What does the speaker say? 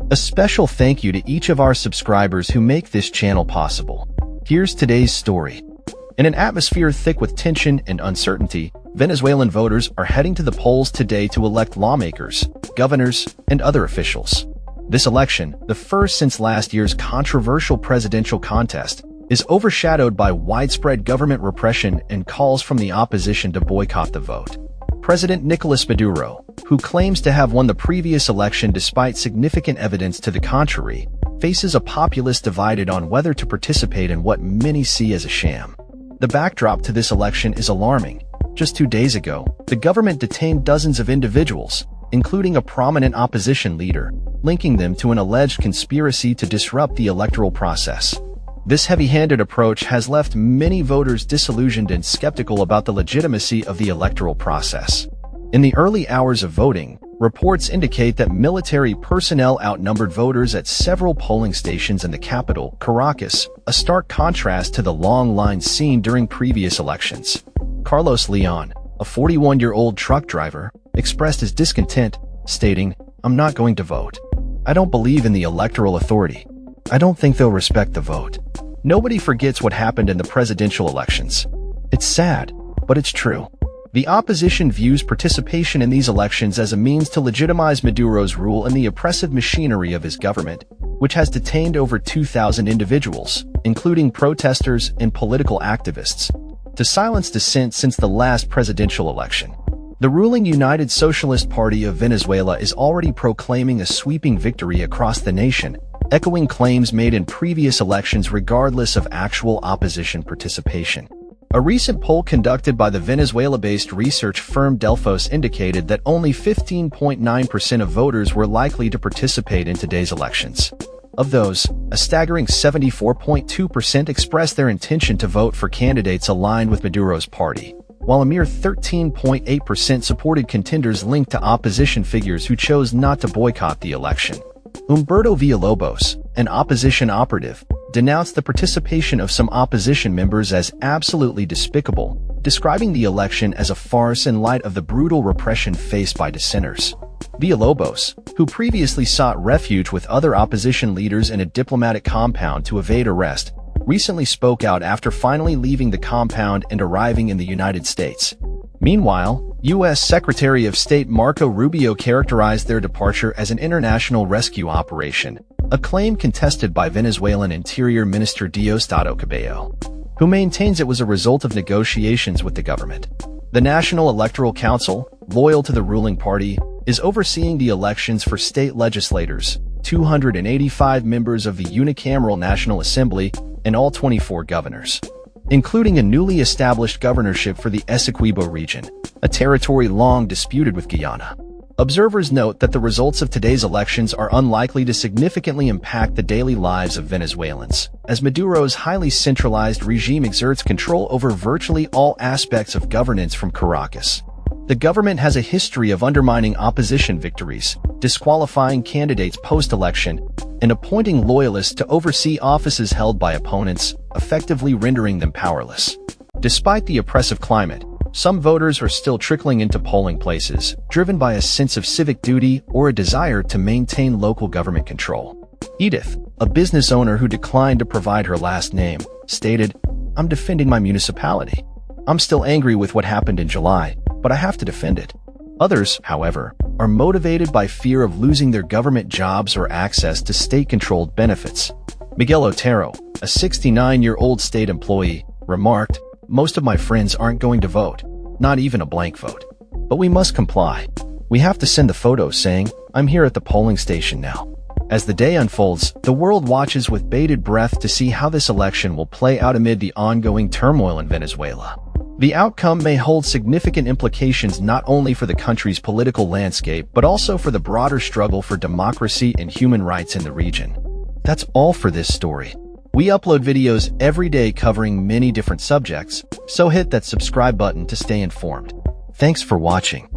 A special thank you to each of our subscribers who make this channel possible. Here's today's story. In an atmosphere thick with tension and uncertainty, Venezuelan voters are heading to the polls today to elect lawmakers, governors, and other officials. This election, the first since last year's controversial presidential contest, is overshadowed by widespread government repression and calls from the opposition to boycott the vote. President Nicolas Maduro, who claims to have won the previous election despite significant evidence to the contrary, faces a populace divided on whether to participate in what many see as a sham. The backdrop to this election is alarming. Just 2 days ago, the government detained dozens of individuals, including a prominent opposition leader, linking them to an alleged conspiracy to disrupt the electoral process. This heavy-handed approach has left many voters disillusioned and skeptical about the legitimacy of the electoral process. In the early hours of voting, reports indicate that military personnel outnumbered voters at several polling stations in the capital, Caracas, a stark contrast to the long lines seen during previous elections. Carlos Leon, a 41-year-old truck driver, expressed his discontent, stating, "I'm not going to vote. I don't believe in the electoral authority. I don't think they'll respect the vote." Nobody forgets what happened in the presidential elections. It's sad, but it's true. The opposition views participation in these elections as a means to legitimize Maduro's rule and the oppressive machinery of his government, which has detained over 2,000 individuals, including protesters and political activists, to silence dissent since the last presidential election. The ruling United Socialist Party of Venezuela is already proclaiming a sweeping victory across the nation, echoing claims made in previous elections regardless of actual opposition participation. A recent poll conducted by the Venezuela-based research firm Delphos indicated that only 15.9% of voters were likely to participate in today's elections. Of those, a staggering 74.2% expressed their intention to vote for candidates aligned with Maduro's party, while a mere 13.8% supported contenders linked to opposition figures who chose not to boycott the election. Humberto Villalobos, an opposition operative, denounced the participation of some opposition members as absolutely despicable, describing the election as a farce in light of the brutal repression faced by dissenters. Villalobos, who previously sought refuge with other opposition leaders in a diplomatic compound to evade arrest, recently spoke out after finally leaving the compound and arriving in the United States. Meanwhile, U.S. Secretary of State Marco Rubio characterized their departure as an international rescue operation, a claim contested by Venezuelan Interior Minister Diosdado Cabello, who maintains it was a result of negotiations with the government. The National Electoral Council, loyal to the ruling party, is overseeing the elections for state legislators, 285 members of the unicameral National Assembly, and all 24 governors, including a newly established governorship for the Essequibo region, a territory long disputed with Guyana. Observers note that the results of today's elections are unlikely to significantly impact the daily lives of Venezuelans, as Maduro's highly centralized regime exerts control over virtually all aspects of governance from Caracas. The government has a history of undermining opposition victories, disqualifying candidates post-election, and appointing loyalists to oversee offices held by opponents, effectively rendering them powerless. Despite the oppressive climate, some voters are still trickling into polling places, driven by a sense of civic duty or a desire to maintain local government control. Edith, a business owner who declined to provide her last name, stated, "I'm defending my municipality. I'm still angry with what happened in July, but I have to defend it." Others, however, are motivated by fear of losing their government jobs or access to state-controlled benefits. Miguel Otero, a 69-year-old state employee, remarked, "Most of my friends aren't going to vote, not even a blank vote. But we must comply. We have to send the photos saying, 'I'm here at the polling station now.'" As the day unfolds, the world watches with bated breath to see how this election will play out amid the ongoing turmoil in Venezuela. The outcome may hold significant implications not only for the country's political landscape but also for the broader struggle for democracy and human rights in the region. That's all for this story. We upload videos every day covering many different subjects, so hit that subscribe button to stay informed. Thanks for watching.